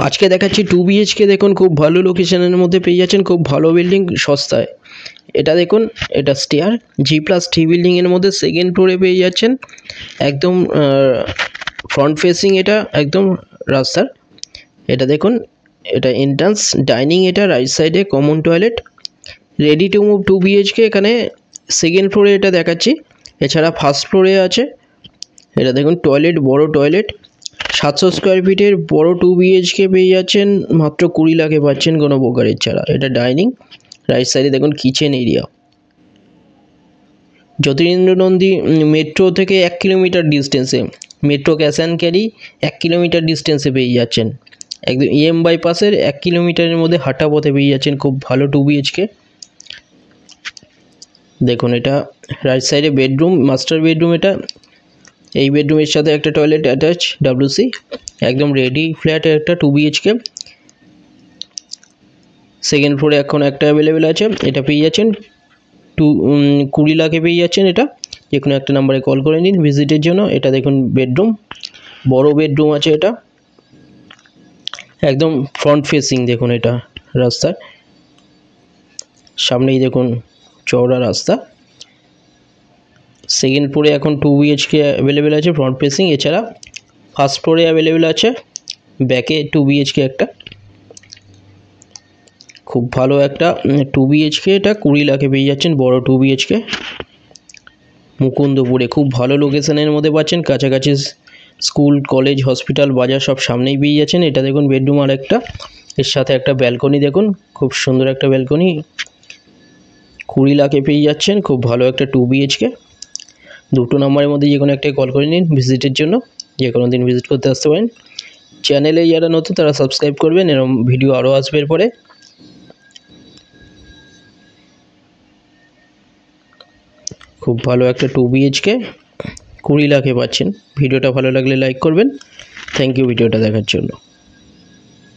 আজকে দেখাচ্ছি 2 BHK। দেখুন খুব ভালো লোকেশনের মধ্যে পেয়ে যাচ্ছেন, খুব ভালো বিল্ডিং সস্তায়। এটা দেখুন, এটা স্টেয়ার G+3 বিল্ডিংয়ের মধ্যে সেকেন্ড ফ্লোরে পেয়ে যাচ্ছেন। একদম ফ্রন্ট ফেসিং, এটা একদম রাস্তার। এটা দেখুন, এটা এন্ট্রান্স ডাইনিং, এটা রাইট সাইডে common toilet, ready to move 2 BHK। এখানে সেকেন্ড ফ্লোরে এটা দেখাচ্ছি, এছাড়া ফার্স্ট ফ্লোরে আছে। এটা দেখুন টয়লেট, বড় টয়লেট, 700 স্কোয়ার ফিটের বড় 2 BHK পেয়ে যাচ্ছেন মাত্র 20 লাখে পাচ্ছেন কোনো ব্রোকারেজ ছাড়া। এটা ডাইনিং, রাইট সাইডে দেখুন kitchen area. Jyotirindra Nandi metro থেকে 1 কিলোমিটার ডিস্টেন্সে, metro cash and carry 1 kilometre ডিস্টেন্সে পেয়ে যাচ্ছেন। একদম EM বাইপাসের 1 কিলোমিটারের মধ্যে হাঁটা পথে পেয়ে যাচ্ছেন খুব ভালো 2 BHK। দেখুন এটা রাইট সাইডে বেডরুম, মাস্টার বেডরুম। এটা এই বেডরুমের সাথে একটা টয়লেট অ্যাটাচ WC, একদম রেডি ফ্ল্যাট একটা 2 BHK। সেকেন্ড ফ্লোরে এখন একটা অ্যাভেলেবেল আছে, এটা পেয়ে যাচ্ছেন 20 লাখে পেয়ে যাচ্ছেন। এটা যে কোনো একটা নাম্বারে কল করে নিন ভিজিটের জন্য। এটা দেখুন বেডরুম, বড় বেডরুম আছে। এটা একদম ফ্রন্ট ফেসিং, দেখুন এটা রাস্তার সামনেই দেখুন চওড়া রাস্তা। সেকেন্ড ফ্লোরে এখন 2 BHK অ্যাভেলেবেল আছে ফ্রন্ট ফেসিং, এছাড়া ফার্স্ট ফ্লোরে অ্যাভেলেবেল আছে ব্যাকে 2 BHK একটা। খুব ভালো একটা 2 BHK, এটা 20 লাখে পেয়ে যাচ্ছেন বড় 2 BHK। মুকুন্দপুরে খুব ভালো লোকেশনের মধ্যে পাচ্ছেন, কাছাকাছি স্কুল, কলেজ, হসপিটাল, বাজার সব সামনেই পেয়ে যাচ্ছেন। এটা দেখুন বেডরুম আর একটা, এর সাথে একটা ব্যালকনি, দেখুন খুব সুন্দর একটা ব্যালকনি, 20 লাখে পেয়ে যাচ্ছেন খুব ভালো একটা 2 BHK। দুটো নম্বরের মধ্যে যে কোনো একটা কল করে নিন ভিজিটের জন্য, যে কোনো দিন ভিজিট করতে আসতে পারেন। চ্যানেলে যারা নতুন তারা সাবস্ক্রাইব করবেন, এরকম ভিডিও আরও আসবে এরপরে। খুব ভালো একটা 2 BHK 20 লাখে পাচ্ছেন। ভিডিওটা ভালো লাগলে লাইক করবেন। থ্যাংক ইউ ভিডিওটা দেখার জন্য।